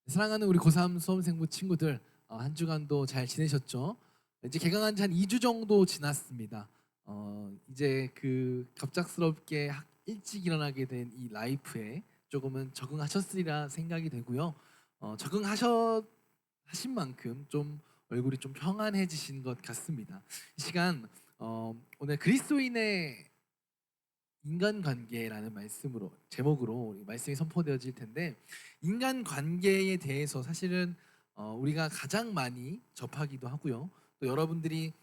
사랑하는 우리 고3 수험생부 친구들, 한 주간도 잘 지내셨죠? 이제 개강한 지 한 2주 정도 지났습니다. 이제 갑작스럽게 일찍 일어나게 된 이 라이프에 조금은 적응하셨으리라 생각이 되고요. 하신 만큼 좀 얼굴이 좀 평안해지신 것 같습니다. 이 시간 오늘 그리스도인의 인간관계라는 말씀으로 제목으로 우리 말씀이 선포되어질 텐데, 인간관계에 대해서 사실은 우리가 가장 많이 접하기도 하고요. 또 여러분들이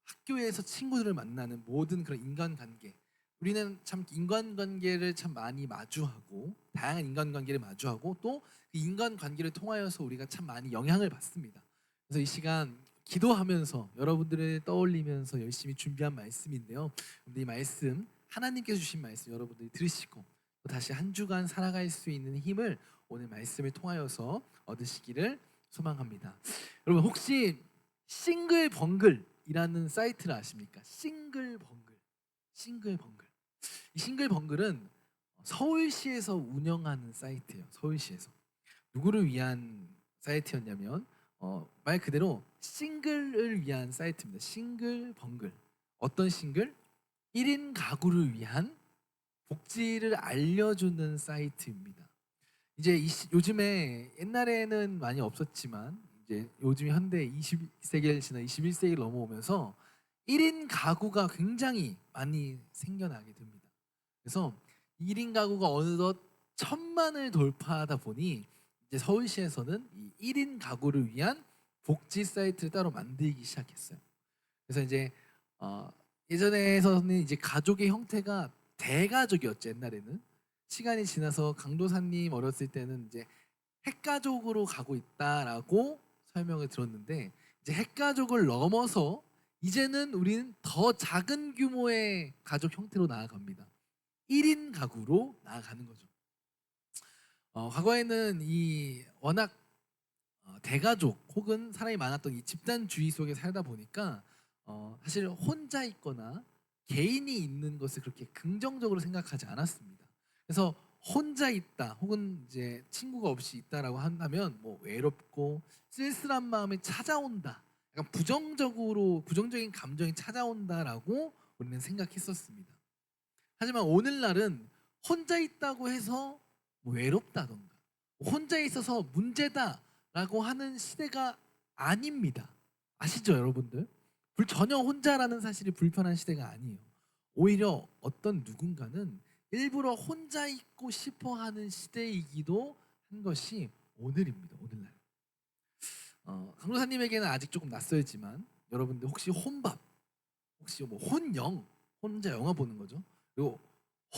학교에서 친구들을 만나는 모든 그런 인간관계, 우리는 참 인간관계를 참 많이 마주하고 다양한 인간관계를 마주하고 또 그 인간관계를 통하여서 우리가 참 많이 영향을 받습니다. 그래서 이 시간 기도하면서 여러분들을 떠올리면서 열심히 준비한 말씀인데요. 근데 이 말씀, 하나님께서 주신 말씀 여러분들이 들으시고 또 다시 한 주간 살아갈 수 있는 힘을 오늘 말씀을 통하여서 얻으시기를 소망합니다. 여러분, 혹시 싱글벙글이라는 사이트를 아십니까? 싱글벙글. 이 싱글벙글은 서울시에서 운영하는 사이트예요. 서울시에서. 누구를 위한 사이트였냐면 말 그대로 싱글을 위한 사이트입니다. 싱글벙글. 어떤 싱글? 1인 가구를 위한 복지를 알려주는 사이트입니다. 이제 요즘에, 옛날에는 많이 없었지만 이제 요즘 현대 20세기를 지나 21세기를 넘어오면서 1인 가구가 굉장히 많이 생겨나게 됩니다. 그래서 1인 가구가 어느덧 1,000만을 돌파하다 보니 이제 서울시에서는 이 1인 가구를 위한 복지 사이트를 따로 만들기 시작했어요. 그래서 이제 예전에서는 이제 가족의 형태가 대가족이었죠. 옛날에는. 시간이 지나서 강도사님 어렸을 때는 이제 핵가족으로 가고 있다라고 설명을 들었는데, 이제 핵가족을 넘어서 이제는 우리는 더 작은 규모의 가족 형태로 나아갑니다. 1인 가구로 나아가는 거죠. 과거에는 이 워낙 대가족 혹은 사람이 많았던 이 집단주의 속에 살다 보니까 사실 혼자 있거나 개인이 있는 것을 그렇게 긍정적으로 생각하지 않았습니다. 그래서 혼자 있다 혹은 이제 친구가 없이 있다라고 한다면 뭐 외롭고 쓸쓸한 마음이 찾아온다, 약간 부정적인 감정이 찾아온다라고 우리는 생각했었습니다. 하지만 오늘날은 혼자 있다고 해서 뭐 외롭다던가 혼자 있어서 문제다라고 하는 시대가 아닙니다. 아시죠, 여러분들? 전혀 혼자라는 사실이 불편한 시대가 아니에요. 오히려 어떤 누군가는 일부러 혼자 있고 싶어 하는 시대이기도 한 것이 오늘입니다. 오늘날. 강도사님에게는 아직 조금 낯설지만 여러분들 혹시 혼밥, 혹시 뭐 혼영, 혼자 영화 보는 거죠. 그리고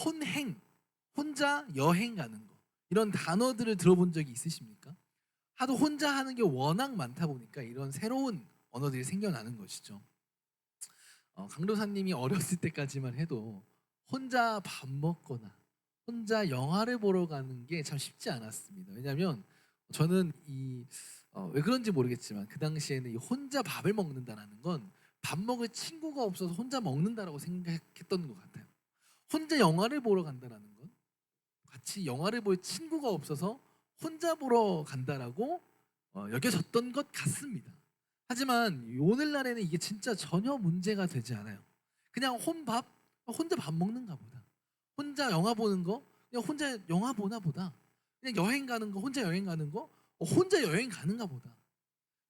혼행, 혼자 여행 가는 거, 이런 단어들을 들어본 적이 있으십니까? 하도 혼자 하는 게 워낙 많다 보니까 이런 새로운 언어들이 생겨나는 것이죠. 강도사님이 어렸을 때까지만 해도 혼자 밥 먹거나 혼자 영화를 보러 가는 게 참 쉽지 않았습니다. 왜냐하면 저는 왜 그런지 모르겠지만 그 당시에는 이 혼자 밥을 먹는다라는 건 밥 먹을 친구가 없어서 혼자 먹는다라고 생각했던 것 같아요. 혼자 영화를 보러 간다라는 건 같이 영화를 볼 친구가 없어서 혼자 보러 간다라고 여겨졌던 것 같습니다. 하지만 오늘날에는 이게 진짜 전혀 문제가 되지 않아요. 그냥 혼자 밥 먹는가 보다. 혼자 영화 보는 거, 그냥 혼자 영화 보나 보다. 그냥 여행 가는 거, 혼자 여행 가는 거, 혼자 여행 가는가 보다.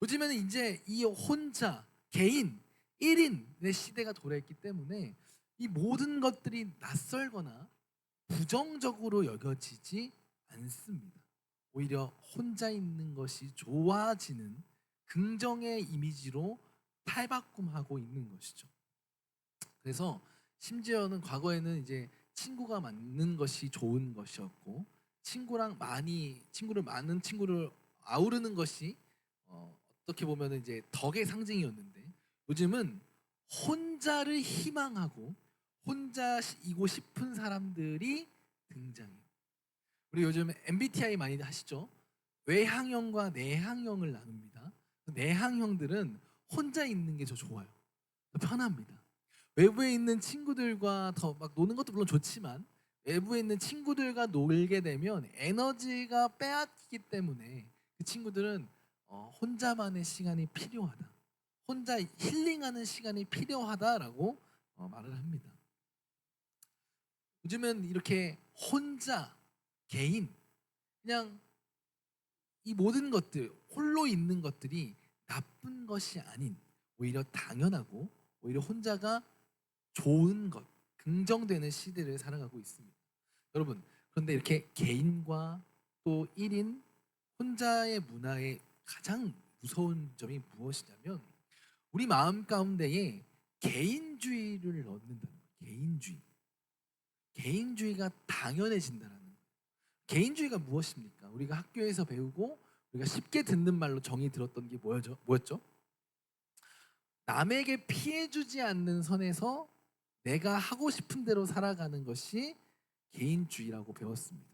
요즘에는 이제 이 혼자, 개인, 1인의 시대가 도래했기 때문에 이 모든 것들이 낯설거나 부정적으로 여겨지지 않습니다. 오히려 혼자 있는 것이 좋아지는 긍정의 이미지로 탈바꿈하고 있는 것이죠. 그래서 심지어는 과거에는 이제 친구가 많은 것이 좋은 것이었고, 친구를 많은 친구를 아우르는 것이 어떻게 보면 이제 덕의 상징이었는데, 요즘은 혼자를 희망하고 혼자이고 싶은 사람들이 등장해요. 우리 요즘 MBTI 많이 하시죠? 외향형과 내향형을 나눕니다. 내향형들은 혼자 있는 게 더 좋아요. 더 편합니다. 외부에 있는 친구들과 더 막 노는 것도 물론 좋지만 외부에 있는 친구들과 놀게 되면 에너지가 빼앗기기 때문에 그 친구들은 혼자만의 시간이 필요하다. 혼자 힐링하는 시간이 필요하다라고 말을 합니다. 요즘은 이렇게 혼자 개인 그냥 이 모든 것들 홀로 있는 것들이 나쁜 것이 아닌 오히려 당연하고 오히려 혼자가 좋은 것, 긍정되는 시대를 살아가고 있습니다. 여러분, 그런데 이렇게 개인과 또 1인 혼자의 문화의 가장 무서운 점이 무엇이냐면 우리 마음 가운데에 개인주의를 넣는다는 거예요. 개인주의. 개인주의가 당연해진다는 거예요. 개인주의가 무엇입니까? 우리가 학교에서 배우고 우리가 쉽게 듣는 말로 정의 들었던 게 뭐였죠? 남에게 피해 주지 않는 선에서 내가 하고 싶은 대로 살아가는 것이 개인주의라고 배웠습니다.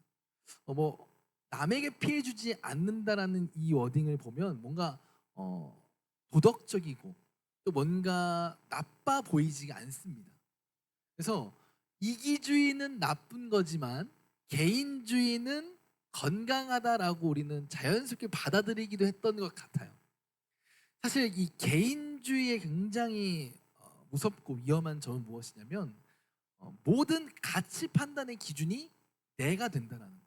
뭐 남에게 피해 주지 않는다라는 이 워딩을 보면 뭔가 도덕적이고 또 뭔가 나빠 보이지가 않습니다. 그래서 이기주의는 나쁜 거지만 개인주의는 건강하다라고 우리는 자연스럽게 받아들이기도 했던 것 같아요. 사실 이 개인주의의 굉장히 무섭고 위험한 점은 무엇이냐면 모든 가치 판단의 기준이 내가 된다는 거예요.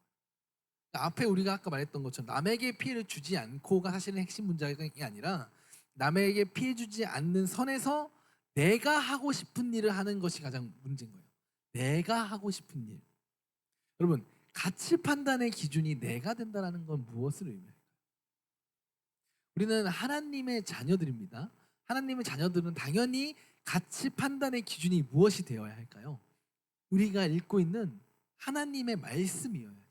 그러니까 앞에 우리가 아까 말했던 것처럼 남에게 피해를 주지 않고가 사실은 핵심 문제가 아니라 남에게 피해 주지 않는 선에서 내가 하고 싶은 일을 하는 것이 가장 문제인 거예요. 내가 하고 싶은 일. 여러분, 가치 판단의 기준이 내가 된다는 건 무엇을 의미해요? 우리는 하나님의 자녀들입니다. 하나님의 자녀들은 당연히 가치 판단의 기준이 무엇이 되어야 할까요? 우리가 읽고 있는 하나님의 말씀이어야 돼요.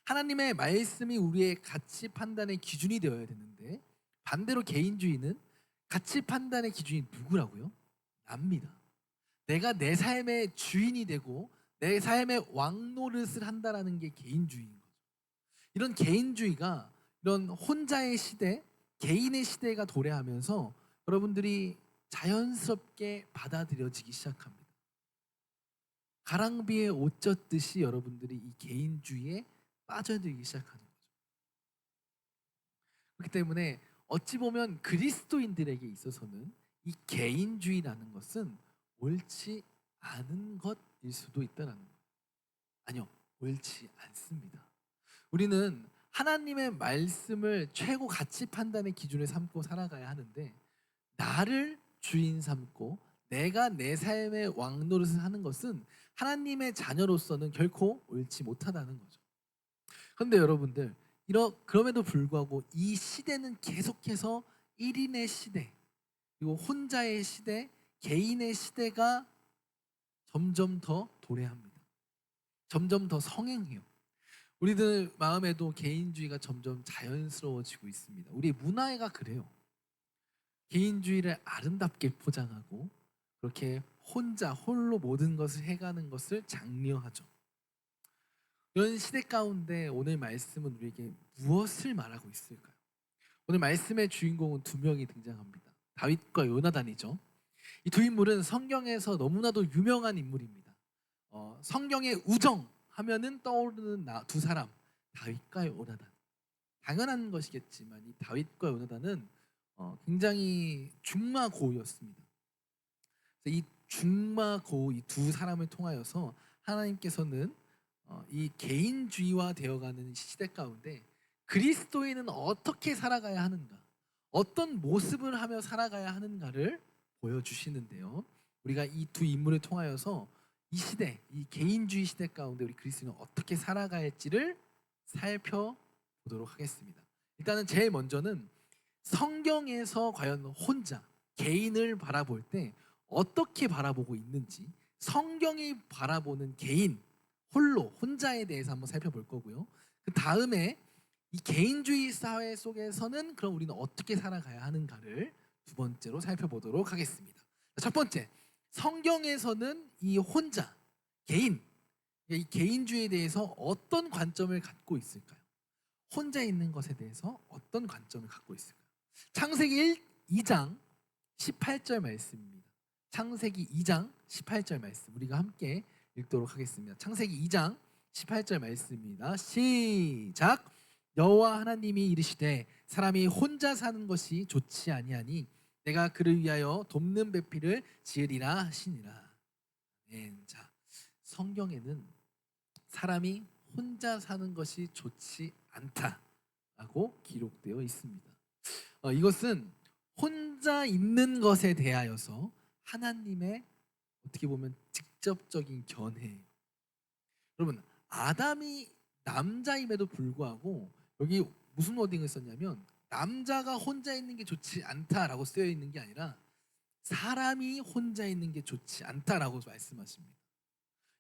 하나님의 말씀이 우리의 가치 판단의 기준이 되어야 되는데 반대로 개인주의는 가치 판단의 기준이 누구라고요? 납니다. 내가 내 삶의 주인이 되고 내 삶의 왕노릇을 한다라는 게 개인주의인 거죠. 이런 개인주의가 이런 혼자의 시대, 개인의 시대가 도래하면서 여러분들이 자연스럽게 받아들여지기 시작합니다. 가랑비에 옷 젖듯이 여러분들이 이 개인주의에 빠져들기 시작하는 거죠. 그렇기 때문에 어찌 보면 그리스도인들에게 있어서는 이 개인주의라는 것은 옳지 않은 것일 수도 있다는 거예요. 아니요, 옳지 않습니다. 우리는 하나님의 말씀을 최고 가치 판단의 기준을 삼고 살아가야 하는데 나를 주인 삼고 내가 내 삶의 왕노릇을 하는 것은 하나님의 자녀로서는 결코 옳지 못하다는 거죠. 그런데 여러분들 그럼에도 불구하고 이 시대는 계속해서 1인의 시대 그리고 혼자의 시대, 개인의 시대가 점점 더 도래합니다. 점점 더 성행해요. 우리들 마음에도 개인주의가 점점 자연스러워지고 있습니다. 우리 문화가 그래요. 개인주의를 아름답게 포장하고 그렇게 홀로 모든 것을 해가는 것을 장려하죠. 이런 시대 가운데 오늘 말씀은 우리에게 무엇을 말하고 있을까요? 오늘 말씀의 주인공은 두 명이 등장합니다. 다윗과 요나단이죠. 이 두 인물은 성경에서 너무나도 유명한 인물입니다. 성경의 우정 하면은 떠오르는 두 사람, 다윗과 요나단. 당연한 것이겠지만 이 다윗과 요나단은 굉장히 중마고우였습니다. 이 중마고우 이 두 사람을 통하여서 하나님께서는 이 개인주의화 되어가는 시대 가운데 그리스도인은 어떻게 살아가야 하는가, 어떤 모습을 하며 살아가야 하는가를 보여주시는데요. 우리가 이 두 인물을 통하여서 이 시대, 이 개인주의 시대 가운데 우리 그리스도인은 어떻게 살아가야 할지를 살펴보도록 하겠습니다. 일단은 제일 먼저는 성경에서 과연 혼자 개인을 바라볼 때 어떻게 바라보고 있는지 성경이 바라보는 개인 혼자에 대해서 한번 살펴볼 거고요. 그 다음에 이 개인주의 사회 속에서는 그럼 우리는 어떻게 살아가야 하는가를 두 번째로 살펴보도록 하겠습니다. 첫 번째, 성경에서는 이 혼자 개인 이 개인주의에 대해서 어떤 관점을 갖고 있을까요? 혼자 있는 것에 대해서 어떤 관점을 갖고 있을까요? 창세기 2장 18절 말씀입니다. 창세기 2장 18절 말씀 우리가 함께 읽도록 하겠습니다. 창세기 2장 18절 말씀입니다. 시작. 여호와 하나님이 이르시되 사람이 혼자 사는 것이 좋지 아니하니 내가 그를 위하여 돕는 배필을 지으리라 하시니라. 네, 자, 성경에는 사람이 혼자 사는 것이 좋지 않다라고 기록되어 있습니다. 이것은 혼자 있는 것에 대하여서 하나님의 어떻게 보면 직접적인 견해. 여러분, 아담이 남자임에도 불구하고 여기 무슨 워딩을 썼냐면 남자가 혼자 있는 게 좋지 않다라고 쓰여 있는 게 아니라 사람이 혼자 있는 게 좋지 않다라고 말씀하십니다.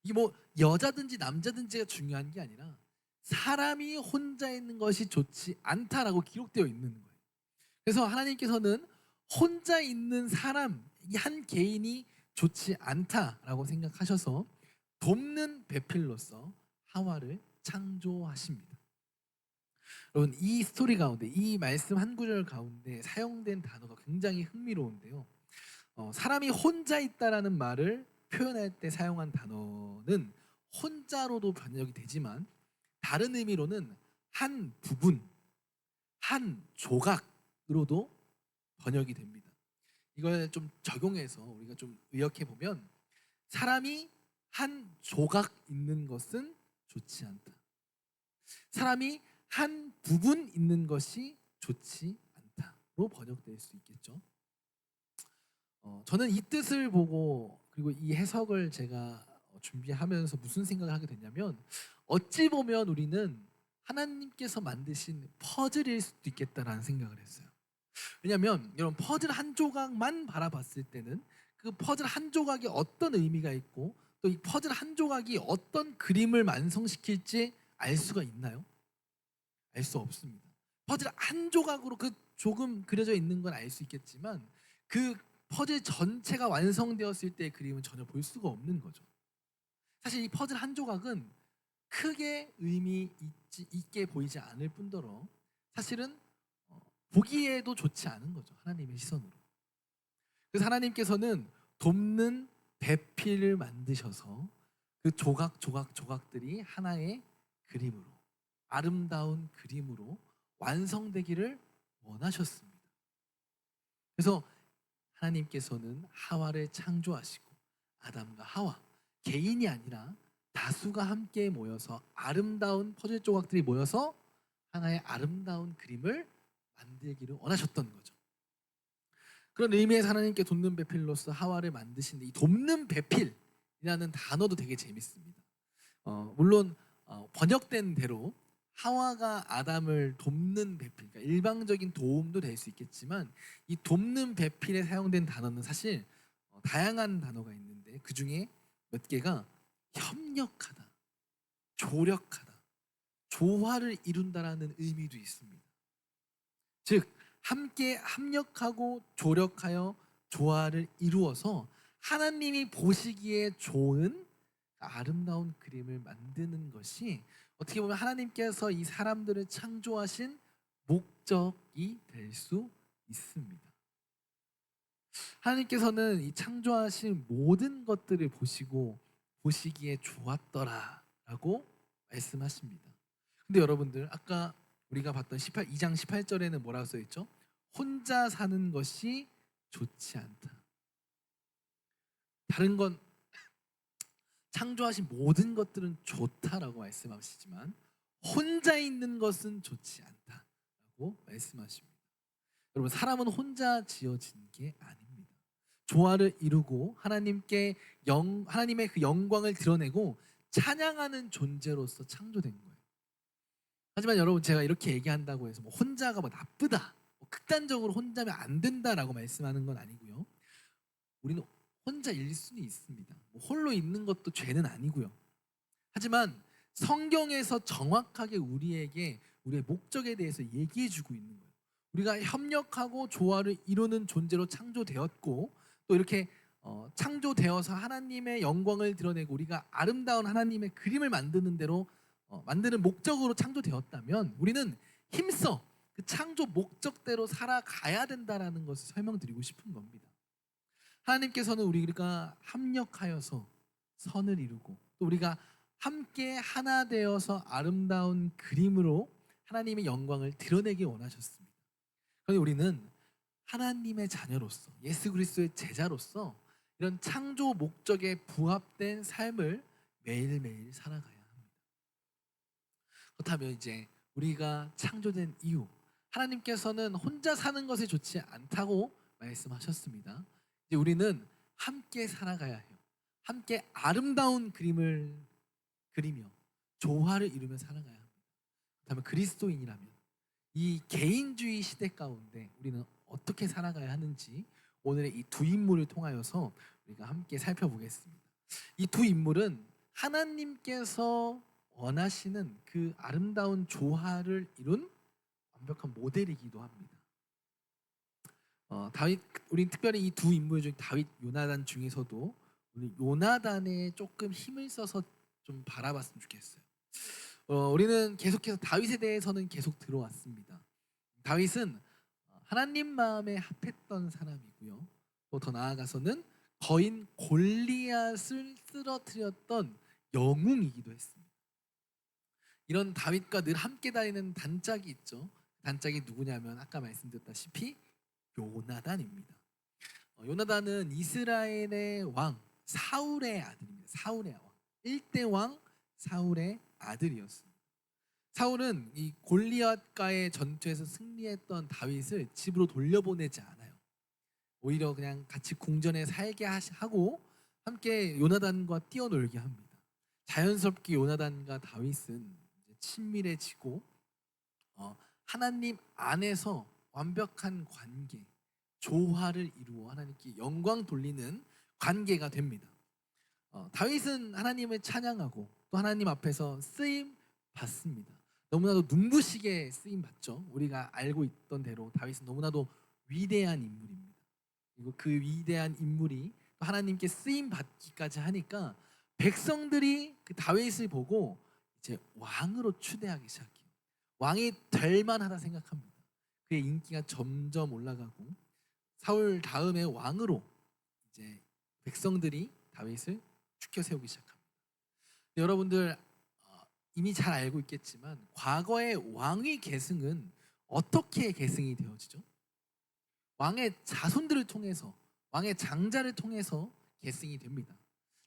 이게 뭐 여자든지 남자든지가 중요한 게 아니라 사람이 혼자 있는 것이 좋지 않다라고 기록되어 있는 거예요. 그래서 하나님께서는 혼자 있는 사람, 이 한 개인이 좋지 않다라고 생각하셔서 돕는 배필로서 하와를 창조하십니다. 여러분, 이 스토리 가운데, 이 말씀 한 구절 가운데 사용된 단어가 굉장히 흥미로운데요. 사람이 혼자 있다라는 말을 표현할 때 사용한 단어는 혼자로도 번역이 되지만 다른 의미로는 한 부분, 한 조각으로도 번역이 됩니다. 이걸 좀 적용해서 우리가 좀 의역해 보면 사람이 한 조각 있는 것은 좋지 않다. 사람이 한 부분 있는 것이 좋지 않다로 번역될 수 있겠죠. 저는 이 뜻을 보고 그리고 이 해석을 제가 준비하면서 무슨 생각을 하게 됐냐면 어찌 보면 우리는 하나님께서 만드신 퍼즐일 수도 있겠다라는 생각을 했어요. 왜냐하면 여러분, 퍼즐 한 조각만 바라봤을 때는 그 퍼즐 한 조각이 어떤 의미가 있고 또 이 퍼즐 한 조각이 어떤 그림을 완성시킬지 알 수가 있나요? 알 수 없습니다. 퍼즐 한 조각으로 그 조금 그려져 있는 건 알 수 있겠지만 그 퍼즐 전체가 완성되었을 때의 그림은 전혀 볼 수가 없는 거죠. 사실 이 퍼즐 한 조각은 크게 의미 있게 보이지 않을 뿐더러 사실은 보기에도 좋지 않은 거죠. 하나님의 시선으로. 그래서 하나님께서는 돕는 배필을 만드셔서 그 조각들이 하나의 그림으로, 아름다운 그림으로 완성되기를 원하셨습니다. 그래서 하나님께서는 하와를 창조하시고 아담과 하와, 개인이 아니라 다수가 함께 모여서 아름다운 퍼즐 조각들이 모여서 하나의 아름다운 그림을 만들기를 원하셨던 거죠. 그런 의미에서 하나님께 돕는 배필로서 하와를 만드신데 이 돕는 배필이라는 단어도 되게 재밌습니다. 물론 번역된 대로 하와가 아담을 돕는 배필, 그러니까 일방적인 도움도 될 수 있겠지만 이 돕는 배필에 사용된 단어는 사실 다양한 단어가 있는데 그 중에 몇 개가 협력하다, 조력하다, 조화를 이룬다라는 의미도 있습니다. 즉 함께 합력하고 조력하여 조화를 이루어서 하나님이 보시기에 좋은 아름다운 그림을 만드는 것이 어떻게 보면 하나님께서 이 사람들을 창조하신 목적이 될 수 있습니다. 하나님께서는 이 창조하신 모든 것들을 보시기에 좋았더라라고 말씀하십니다. 근데 여러분들 아까 우리가 봤던 2장 18절에는 뭐라고 써 있죠? 혼자 사는 것이 좋지 않다. 다른 건 창조하신 모든 것들은 좋다라고 말씀하시지만 혼자 있는 것은 좋지 않다라고 말씀하십니다. 여러분, 사람은 혼자 지어진 게 아닙니다. 조화를 이루고 하나님의 그 영광을 드러내고 찬양하는 존재로서 창조된 거예요. 하지만 여러분, 제가 이렇게 얘기한다고 해서 뭐 혼자가 뭐 나쁘다, 극단적으로 혼자면 안 된다라고 말씀하는 건 아니고요. 우리는 혼자일 수는 있습니다. 뭐 홀로 있는 것도 죄는 아니고요. 하지만 성경에서 정확하게 우리에게 우리의 목적에 대해서 얘기해주고 있는 거예요. 우리가 협력하고 조화를 이루는 존재로 창조되었고 또 이렇게 창조되어서 하나님의 영광을 드러내고 우리가 아름다운 하나님의 그림을 만드는 대로 만드는 목적으로 창조되었다면 우리는 힘써 그 창조 목적대로 살아가야 된다라는 것을 설명드리고 싶은 겁니다. 하나님께서는 우리가 합력하여서 선을 이루고 또 우리가 함께 하나 되어서 아름다운 그림으로 하나님의 영광을 드러내기 원하셨습니다. 그런데 우리는 하나님의 자녀로서 예수 그리스도의 제자로서 이런 창조 목적에 부합된 삶을 매일매일 살아가야 합니다. 그렇다면 이제 우리가 창조된 이유, 하나님께서는 혼자 사는 것이 좋지 않다고 말씀하셨습니다. 이제 우리는 함께 살아가야 해요. 함께 아름다운 그림을 그리며 조화를 이루며 살아가야 합니다. 그렇다면 그리스도인이라면 이 개인주의 시대 가운데 우리는 어떻게 살아가야 하는지 오늘의 이 두 인물을 통하여서 우리가 함께 살펴보겠습니다. 이 두 인물은 하나님께서 원하시는 그 아름다운 조화를 이룬 완벽한 모델이기도 합니다. 다윗, 우린 특별히 이 두 인물 중 다윗, 요나단 중에서도 오늘 요나단에 조금 힘을 써서 좀 바라봤으면 좋겠어요. 우리는 계속해서 다윗에 대해서는 계속 들어왔습니다. 다윗은 하나님 마음에 합했던 사람이고요. 또 더 나아가서는 거인 골리앗을 쓰러뜨렸던 영웅이기도 했습니다. 이런 다윗과 늘 함께 다니는 단짝이 있죠. 단짝이 누구냐면 아까 말씀드렸다시피 요나단입니다. 요나단은 이스라엘의 왕 사울의 아들입니다. 사울의 왕, 1대 왕 사울의 아들이었습니다. 사울은 이 골리앗과의 전투에서 승리했던 다윗을 집으로 돌려보내지 않아요. 오히려 그냥 같이 궁전에 살게 하고 함께 요나단과 뛰어놀게 합니다. 자연스럽게 요나단과 다윗은 이제 친밀해지고 하나님 안에서 완벽한 관계, 조화를 이루어 하나님께 영광 돌리는 관계가 됩니다. 다윗은 하나님을 찬양하고 또 하나님 앞에서 쓰임 받습니다. 너무나도 눈부시게 쓰임 받죠. 우리가 알고 있던 대로 다윗은 너무나도 위대한 인물입니다. 그리고 그 위대한 인물이 또 하나님께 쓰임 받기까지 하니까 백성들이 그 다윗을 보고 이제 왕으로 추대하기 시작해요. 왕이 될 만하다 생각합니다. 그의 인기가 점점 올라가고 사울 다음에 왕으로 이제 백성들이 다윗을 추켜 세우기 시작합니다. 여러분들 이미 잘 알고 있겠지만 과거의 왕위 계승은 어떻게 계승이 되어지죠? 왕의 자손들을 통해서, 왕의 장자를 통해서 계승이 됩니다.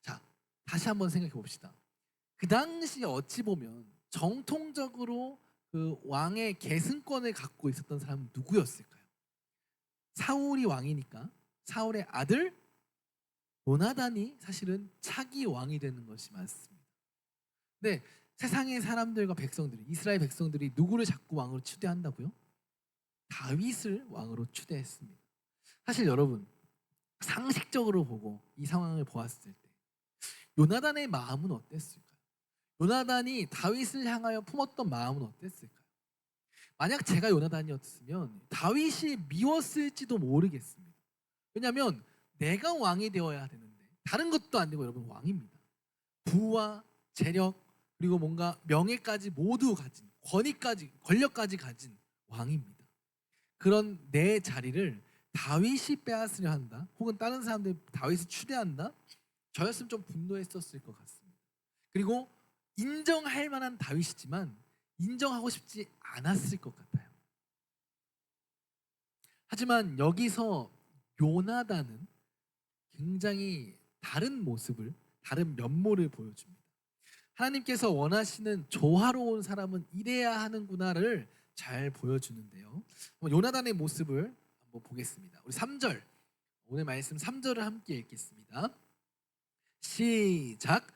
자, 다시 한번 생각해 봅시다. 그 당시 어찌 보면 정통적으로 그 왕의 계승권을 갖고 있었던 사람은 누구였을까요? 사울이 왕이니까 사울의 아들 요나단이 사실은 차기 왕이 되는 것이 맞습니다. 근데 세상의 사람들과 백성들이, 이스라엘 백성들이 누구를 자꾸 왕으로 추대한다고요? 다윗을 왕으로 추대했습니다. 사실 여러분 상식적으로 보고 이 상황을 보았을 때 요나단의 마음은 어땠을까요? 요나단이 다윗을 향하여 품었던 마음은 어땠을까요? 만약 제가 요나단이었으면 다윗이 미웠을지도 모르겠습니다. 왜냐하면 내가 왕이 되어야 되는데 다른 것도 안 되고 여러분 왕입니다. 부와 재력 그리고 뭔가 명예까지 모두 가진 권력까지 가진 왕입니다. 그런 내 자리를 다윗이 빼앗으려 한다 혹은 다른 사람들이 다윗을 추대한다, 저였으면 좀 분노했었을 것 같습니다. 그리고 인정할 만한 다윗이지만 인정하고 싶지 않았을 것 같아요. 하지만 여기서 요나단은 굉장히 다른 모습을, 다른 면모를 보여줍니다. 하나님께서 원하시는 조화로운 사람은 이래야 하는구나를 잘 보여주는데요. 요나단의 모습을 한번 보겠습니다. 우리 3절, 오늘 말씀 3절을 함께 읽겠습니다. 시작.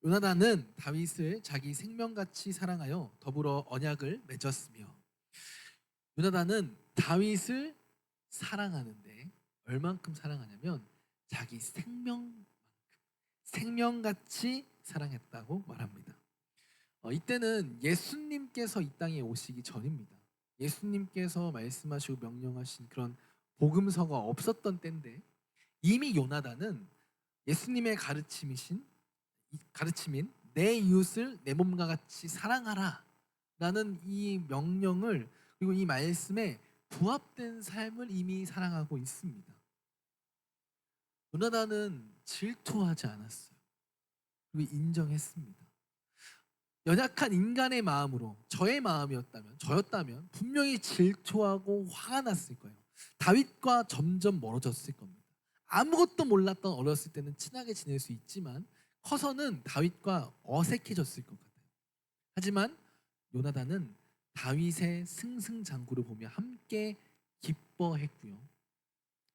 요나단은 다윗을 자기 생명같이 사랑하여 더불어 언약을 맺었으며. 요나단은 다윗을 사랑하는데 얼만큼 사랑하냐면 자기 생명같이 사랑했다고 말합니다. 이때는 예수님께서 이 땅에 오시기 전입니다. 예수님께서 말씀하시고 명령하신 그런 복음서가 없었던 때인데 이미 요나단은 예수님의 가르침인 내 이웃을 내 몸과 같이 사랑하라 라는 이 명령을, 그리고 이 말씀에 부합된 삶을 이미 살아가고 있습니다. 요나단은 질투하지 않았어요. 그리고 인정했습니다. 연약한 인간의 마음으로 저였다면 분명히 질투하고 화가 났을 거예요. 다윗과 점점 멀어졌을 겁니다. 아무것도 몰랐던 어렸을 때는 친하게 지낼 수 있지만 커서는 다윗과 어색해졌을 것 같아요. 하지만 요나단은 다윗의 승승장구를 보며 함께 기뻐했고요.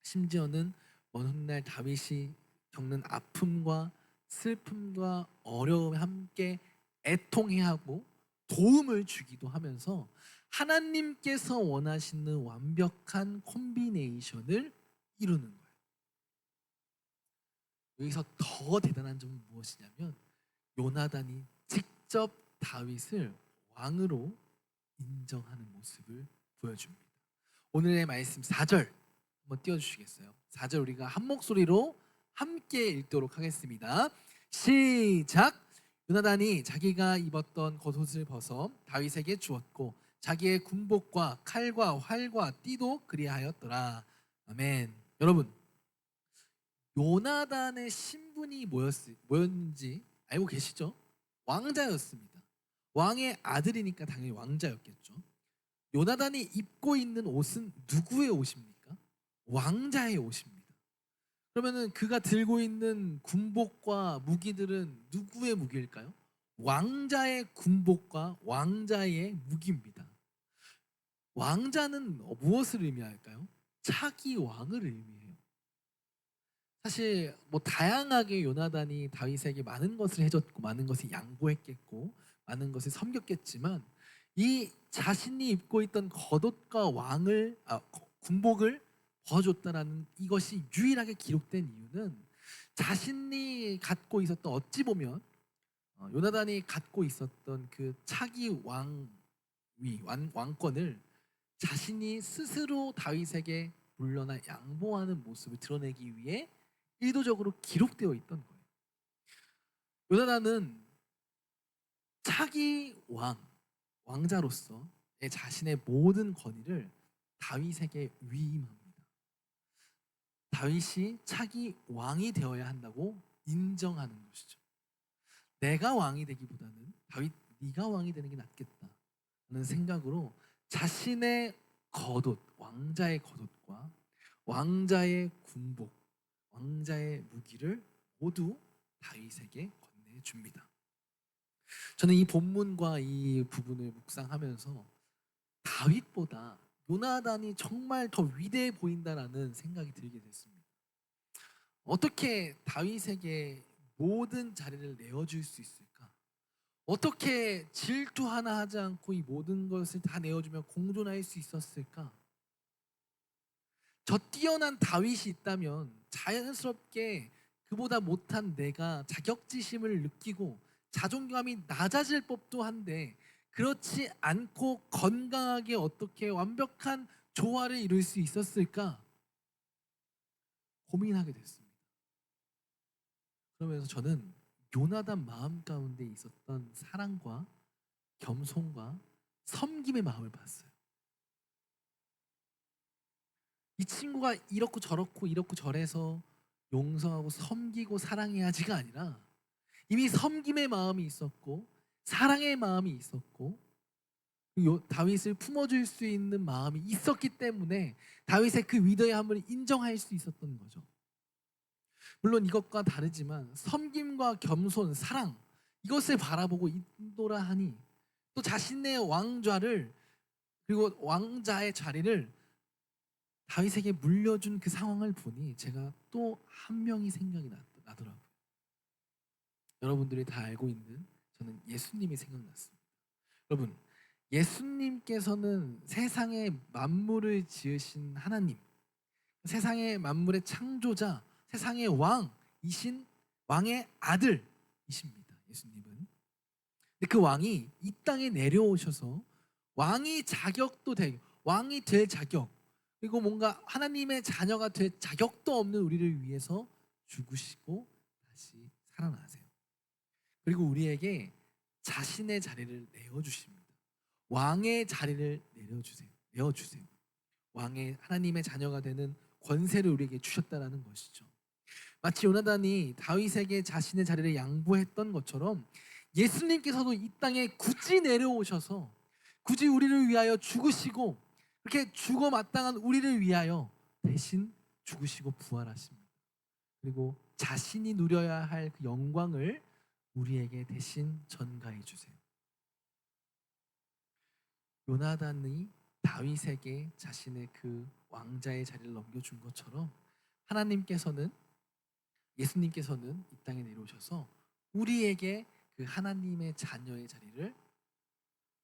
심지어는 먼 훗날 다윗이 겪는 아픔과 슬픔과 어려움에 함께 애통해하고 도움을 주기도 하면서 하나님께서 원하시는 완벽한 콤비네이션을 이루는 거예요. 여기서 더 대단한 점은 무엇이냐면 요나단이 직접 다윗을 왕으로 인정하는 모습을 보여줍니다. 오늘의 말씀 4절 한번 띄워주시겠어요? 4절 우리가 한 목소리로 함께 읽도록 하겠습니다. 시작! 요나단이 자기가 입었던 겉옷을 벗어 다윗에게 주었고 자기의 군복과 칼과 활과 띠도 그리하였더라. 아멘. 여러분, 요나단의 신분이 뭐였는지 알고 계시죠? 왕자였습니다. 왕의 아들이니까 당연히 왕자였겠죠. 요나단이 입고 있는 옷은 누구의 옷입니까? 왕자의 옷입니다. 그러면은 그가 들고 있는 군복과 무기들은 누구의 무기일까요? 왕자의 군복과 왕자의 무기입니다. 왕자는 무엇을 의미할까요? 차기 왕을 의미해요. 사실 뭐 다양하게 요나단이 다윗에게 많은 것을 해줬고 많은 것을 양보했겠고 많은 것을 섬겼겠지만 이 자신이 입고 있던 겉옷과 군복을 벗어줬다라는 이것이 유일하게 기록된 이유는 자신이 갖고 있었던 어찌 보면 요나단이 갖고 있었던 그 차기 왕권을 자신이 스스로 다윗에게 물러나 양보하는 모습을 드러내기 위해 의도적으로 기록되어 있던 거예요. 요나단은 차기 왕자로서 자신의 모든 권위를 다윗에게 위임합니다. 다윗이 차기 왕이 되어야 한다고 인정하는 것이죠. 내가 왕이 되기보다는 다윗 네가 왕이 되는 게 낫겠다 하는 생각으로 자신의 왕자의 겉옷과 왕자의 군복, 왕자의 무기를 모두 다윗에게 건네줍니다. 저는 이 본문과 이 부분을 묵상하면서 다윗보다 요나단이 정말 더 위대해 보인다라는 생각이 들게 됐습니다. 어떻게 다윗에게 모든 자리를 내어줄 수 있을까? 어떻게 질투 하나 하지 않고 이 모든 것을 다 내어주며 공존할 수 있었을까? 저 뛰어난 다윗이 있다면 자연스럽게 그보다 못한 내가 자격지심을 느끼고 자존감이 낮아질 법도 한데 그렇지 않고 건강하게 어떻게 완벽한 조화를 이룰 수 있었을까 고민하게 됐습니다. 그러면서 저는 요나단 마음 가운데 있었던 사랑과 겸손과 섬김의 마음을 봤어요. 이 친구가 이렇고 저래서 용서하고 섬기고 사랑해야지가 아니라 이미 섬김의 마음이 있었고 사랑의 마음이 있었고 다윗을 품어줄 수 있는 마음이 있었기 때문에 다윗의 그 위대함을 인정할 수 있었던 거죠. 물론 이것과 다르지만 섬김과 겸손, 사랑 이것을 바라보고 인도라 하니 또 자신의 왕좌를 그리고 왕자의 자리를 다윗에게 물려준 그 상황을 보니 제가 또 한 명이 생각이 나더라고요. 여러분들이 다 알고 있는 저는 예수님이 생각났습니다. 여러분, 예수님께서는 세상의 만물을 지으신 하나님, 세상의 만물의 창조자, 세상의 왕이신 왕의 아들이십니다. 예수님은. 근데 그 왕이 이 땅에 내려오셔서 왕이 될 자격, 그리고 뭔가 하나님의 자녀가 될 자격도 없는 우리를 위해서 죽으시고 다시 살아나세요. 그리고 우리에게 자신의 자리를 내어주십니다. 왕의 자리를 내어주세요. 왕의 하나님의 자녀가 되는 권세를 우리에게 주셨다라는 것이죠. 마치 요나단이 다윗에게 자신의 자리를 양보했던 것처럼 예수님께서도 이 땅에 굳이 내려오셔서 굳이 우리를 위하여 죽으시고 그렇게 죽어 마땅한 우리를 위하여 대신 죽으시고 부활하십니다. 그리고 자신이 누려야 할 그 영광을 우리에게 대신 전가해 주세요. 요나단이 다윗에게 자신의 그 왕자의 자리를 넘겨준 것처럼 하나님께서는 예수님께서는 이 땅에 내려오셔서 우리에게 그 하나님의 자녀의 자리를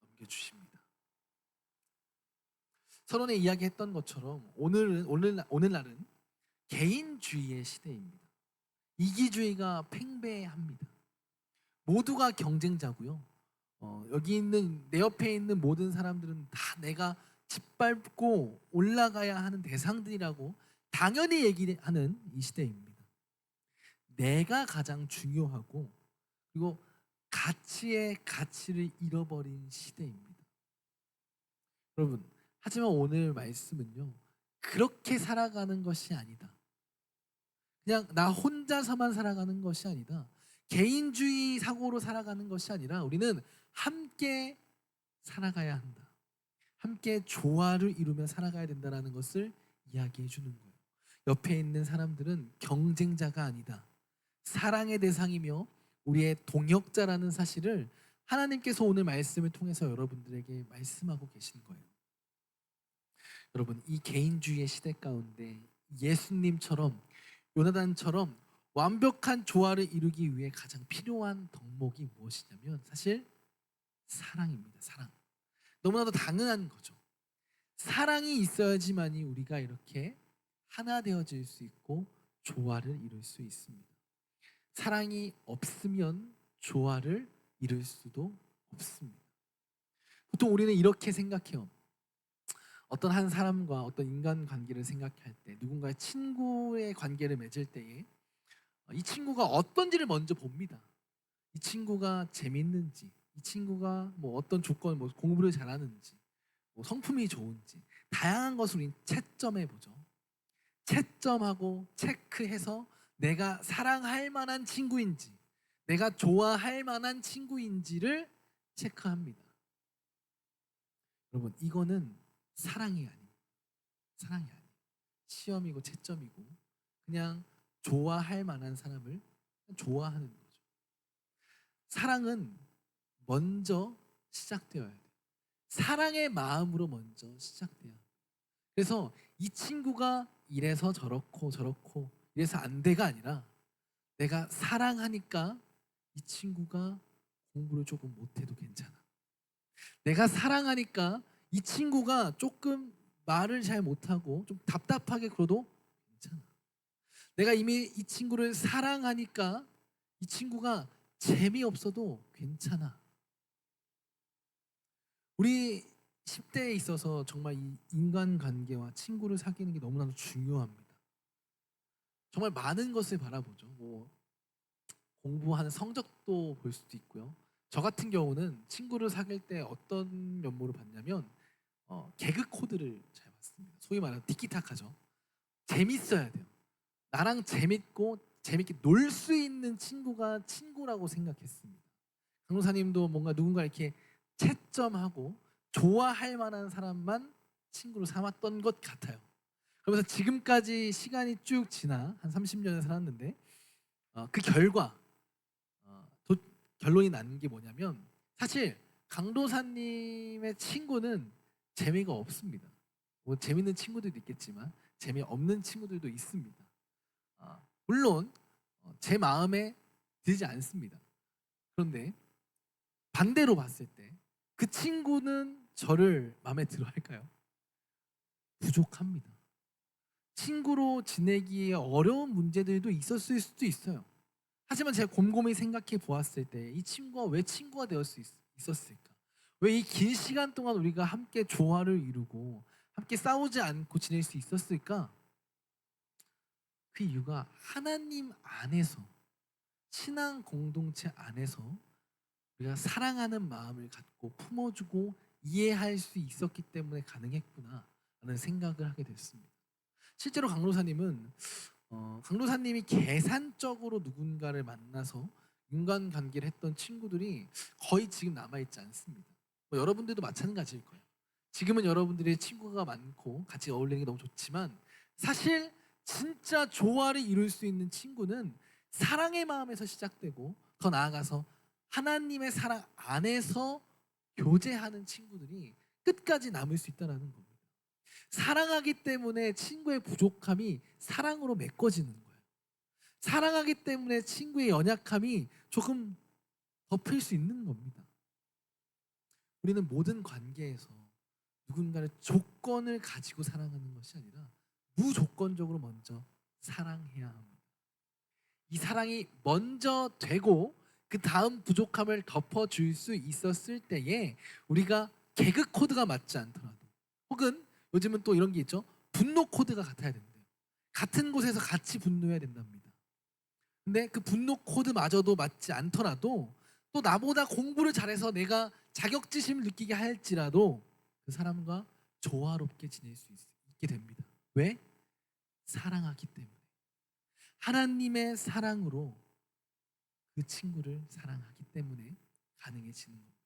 넘겨주십니다. 서론에 이야기했던 것처럼 오늘날은 개인주의의 시대입니다. 이기주의가 팽배합니다. 모두가 경쟁자고요. 여기 있는 내 옆에 있는 모든 사람들은 다 내가 짓밟고 올라가야 하는 대상들이라고 당연히 얘기하는 이 시대입니다. 내가 가장 중요하고 그리고 가치의 가치를 잃어버린 시대입니다. 여러분, 하지만 오늘 말씀은요, 그렇게 살아가는 것이 아니다. 그냥 나 혼자서만 살아가는 것이 아니다. 개인주의 사고로 살아가는 것이 아니라 우리는 함께 살아가야 한다. 함께 조화를 이루며 살아가야 된다는 것을 이야기해 주는 거예요. 옆에 있는 사람들은 경쟁자가 아니다. 사랑의 대상이며 우리의 동역자라는 사실을 하나님께서 오늘 말씀을 통해서 여러분들에게 말씀하고 계신 거예요. 여러분, 이 개인주의의 시대 가운데 예수님처럼 요나단처럼 완벽한 조화를 이루기 위해 가장 필요한 덕목이 무엇이냐면 사실 사랑입니다. 사랑. 너무나도 당연한 거죠. 사랑이 있어야지만이 우리가 이렇게 하나 되어질 수 있고 조화를 이룰 수 있습니다. 사랑이 없으면 조화를 이룰 수도 없습니다. 보통 우리는 이렇게 생각해요. 어떤 한 사람과 어떤 인간 관계를 생각할 때 누군가의 친구의 관계를 맺을 때에 이 친구가 어떤지를 먼저 봅니다. 이 친구가 재밌는지, 이 친구가 뭐 어떤 조건, 뭐 공부를 잘하는지, 뭐 성품이 좋은지 다양한 것을 우리는 채점해 보죠. 채점하고 체크해서 내가 사랑할 만한 친구인지, 내가 좋아할 만한 친구인지를 체크합니다. 여러분, 이거는 사랑이 아니에요. 사랑이 아니에요. 시험이고 채점이고 그냥 좋아할 만한 사람을 좋아하는 거죠. 사랑은 먼저 시작되어야 돼요. 사랑의 마음으로 먼저 시작돼야 돼요. 그래서 이 친구가 이래서 저렇고 저렇고 이래서 안 돼가 아니라 내가 사랑하니까 이 친구가 공부를 조금 못해도 괜찮아. 내가 사랑하니까 이 친구가 조금 말을 잘 못하고 좀 답답하게 굴어도 괜찮아. 내가 이미 이 친구를 사랑하니까 이 친구가 재미없어도 괜찮아. 우리 10대에 있어서 정말 이 인간관계와 친구를 사귀는 게 너무나도 중요합니다. 정말 많은 것을 바라보죠. 뭐 공부하는 성적도 볼 수도 있고요. 저 같은 경우는 친구를 사귈 때 어떤 면모를 봤냐면 개그 코드를 잘 봤습니다. 소위 말하는 티키타카죠. 재밌어야 돼요. 나랑 재밌고 재밌게 놀 수 있는 친구가 친구라고 생각했습니다. 강로사님도 뭔가 누군가 이렇게 채점하고 좋아할 만한 사람만 친구로 삼았던 것 같아요. 그러면서 지금까지 시간이 쭉 지나 한 30년을 살았는데 그 결과 결론이 난 게 뭐냐면 사실 강도사님의 친구는 재미가 없습니다. 뭐 재밌는 친구들도 있겠지만 재미없는 친구들도 있습니다. 물론 제 마음에 들지 않습니다. 그런데 반대로 봤을 때 그 친구는 저를 마음에 들어 할까요? 부족합니다. 친구로 지내기에 어려운 문제들도 있었을 수도 있어요. 하지만 제가 곰곰이 생각해 보았을 때 이 친구가 왜 친구가 되을 수 있었을까? 왜 이 긴 시간 동안 우리가 함께 조화를 이루고 함께 싸우지 않고 지낼 수 있었을까? 그 이유가 하나님 안에서 신앙 공동체 안에서 우리가 사랑하는 마음을 갖고 품어주고 이해할 수 있었기 때문에 가능했구나 라는 생각을 하게 됐습니다. 실제로 강로사님은 강도사님이 계산적으로 누군가를 만나서 인간관계를 했던 친구들이 거의 지금 남아있지 않습니다. 뭐 여러분들도 마찬가지일 거예요. 지금은 여러분들의 친구가 많고 같이 어울리는 게 너무 좋지만 사실 진짜 조화를 이룰 수 있는 친구는 사랑의 마음에서 시작되고 더 나아가서 하나님의 사랑 안에서 교제하는 친구들이 끝까지 남을 수 있다는 겁니다. 사랑하기 때문에 친구의 부족함이 사랑으로 메꿔지는 거예요. 사랑하기 때문에 친구의 연약함이 조금 덮일 수 있는 겁니다. 우리는 모든 관계에서 누군가를 조건을 가지고 사랑하는 것이 아니라 무조건적으로 먼저 사랑해야 합니다. 이 사랑이 먼저 되고 그 다음 부족함을 덮어줄 수 있었을 때에 우리가 개그 코드가 맞지 않더라도 혹은 요즘은 또 이런 게 있죠. 분노 코드가 같아야 된대요. 같은 곳에서 같이 분노해야 된답니다. 근데 그 분노 코드마저도 맞지 않더라도 또 나보다 공부를 잘해서 내가 자격지심을 느끼게 할지라도 그 사람과 조화롭게 지낼 수 있게 됩니다. 왜? 사랑하기 때문에. 하나님의 사랑으로 그 친구를 사랑하기 때문에 가능해지는 겁니다.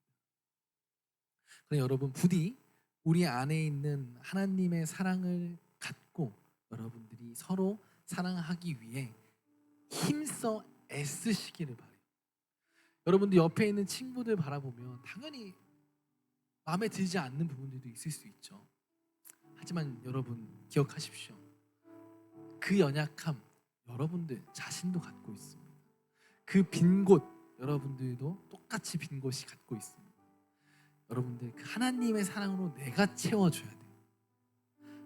그럼 여러분 부디 우리 안에 있는 하나님의 사랑을 갖고 여러분들이 서로 사랑하기 위해 힘써 애쓰시기를 바래요. 여러분들 옆에 있는 친구들 바라보면 당연히 마음에 들지 않는 부분들도 있을 수 있죠. 하지만 여러분 기억하십시오. 그 연약함 여러분들 자신도 갖고 있습니다. 그 빈 곳 여러분들도 똑같이 빈 곳이 갖고 있습니다. 여러분들 그 하나님의 사랑으로 내가 채워줘야 돼요.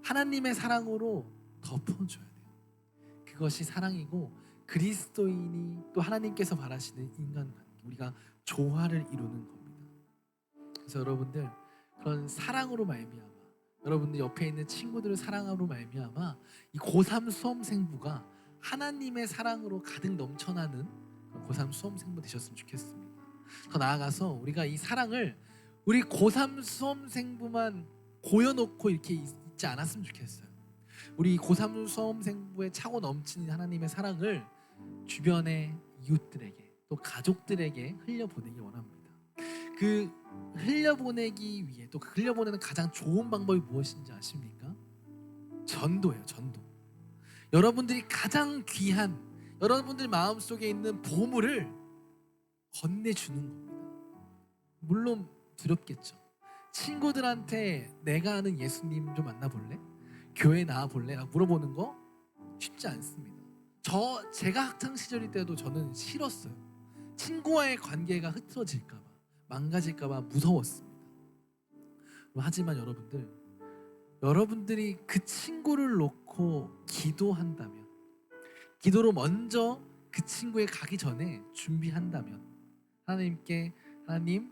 하나님의 사랑으로 덮어줘야 돼요. 그것이 사랑이고 그리스도인이 또 하나님께서 바라시는 인간관계 우리가 조화를 이루는 겁니다. 그래서 여러분들 그런 사랑으로 말미암아 여러분들 옆에 있는 친구들을 사랑으로 말미암아 이 고3 수험생부가 하나님의 사랑으로 가득 넘쳐나는 고3 수험생부 되셨으면 좋겠습니다. 더 나아가서 우리가 이 사랑을 우리 고3 수험생부만 고여놓고 이렇게 있지 않았으면 좋겠어요. 우리 고3 수험생부에 차고 넘치는 하나님의 사랑을 주변의 이웃들에게 또 가족들에게 흘려보내기 원합니다. 그 흘려보내기 위해 또 흘려보내는 가장 좋은 방법이 무엇인지 아십니까? 전도예요. 전도. 여러분들이 가장 귀한 여러분들 마음속에 있는 보물을 건네주는 겁니다. 물론 두렵겠죠. 친구들한테 내가 아는 예수님 좀 만나볼래? 교회 나와볼래? 라고 물어보는 거 쉽지 않습니다. 제가 학창시절 때도 저는 싫었어요. 친구와의 관계가 흐트러질까봐 망가질까봐 무서웠습니다. 하지만 여러분들이 그 친구를 놓고 기도한다면 기도로 먼저 그 친구에 가기 전에 준비한다면 하나님께 하나님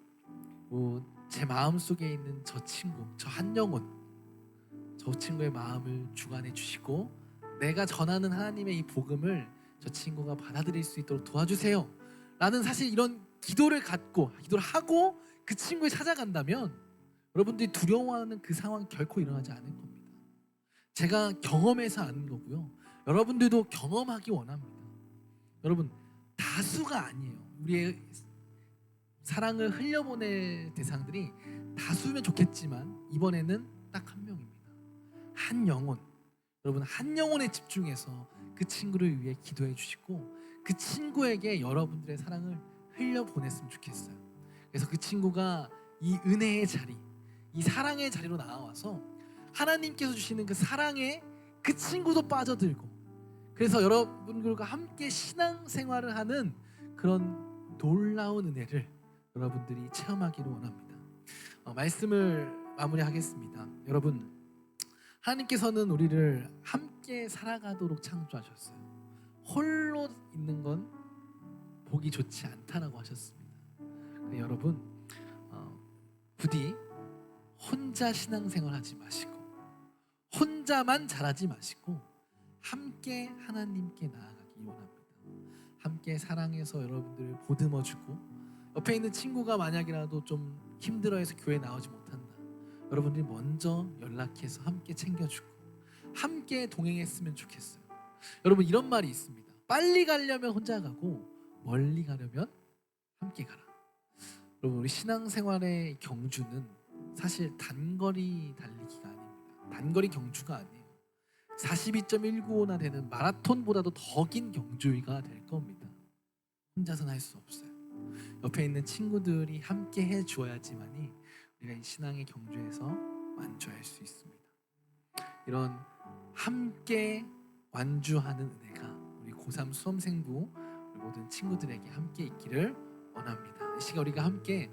제 마음속에 있는 저 친구 저 한 영혼 저 친구의 마음을 주관해 주시고 내가 전하는 하나님의 이 복음을 저 친구가 받아들일 수 있도록 도와주세요 라는 사실 이런 기도를 하고 그 친구를 찾아간다면 여러분들이 두려워하는 그 상황 결코 일어나지 않을 겁니다. 제가 경험해서 아는 거고요. 여러분들도 경험하기 원합니다. 여러분 다수가 아니에요. 우리의 사랑을 흘려보낼 대상들이 다수면 좋겠지만 이번에는 딱 한 명입니다. 한 영혼. 여러분 한 영혼에 집중해서 그 친구를 위해 기도해 주시고 그 친구에게 여러분들의 사랑을 흘려보냈으면 좋겠어요. 그래서 그 친구가 이 은혜의 자리 이 사랑의 자리로 나와서 하나님께서 주시는 그 사랑에 그 친구도 빠져들고 그래서 여러분들과 함께 신앙생활을 하는 그런 놀라운 은혜를 여러분들이 체험하기를 원합니다. 말씀을 마무리하겠습니다. 여러분 하나님께서는 우리를 함께 살아가도록 창조하셨어요. 홀로 있는 건 보기 좋지 않다라고 하셨습니다. 여러분 부디 혼자 신앙생활하지 마시고 혼자만 잘하지 마시고 함께 하나님께 나아가기 원합니다. 함께 사랑해서 여러분들을 보듬어주고 옆에 있는 친구가 만약이라도 좀 힘들어해서 교회 나오지 못한다. 여러분들이 먼저 연락해서 함께 챙겨주고 함께 동행했으면 좋겠어요. 여러분 이런 말이 있습니다. 빨리 가려면 혼자 가고 멀리 가려면 함께 가라. 여러분 우리 신앙생활의 경주는 사실 단거리 달리기가 아닙니다. 단거리 경주가 아니에요. 42.195나 되는 마라톤보다도 더 긴 경주가 될 겁니다. 혼자서는 할 수 없어요. 옆에 있는 친구들이 함께 해주어야지만이 우리가 이 신앙의 경주에서 완주할 수 있습니다. 이런 함께 완주하는 은혜가 우리 고3 수험생부 우리 모든 친구들에게 함께 있기를 원합니다. 이 시간 우리가 함께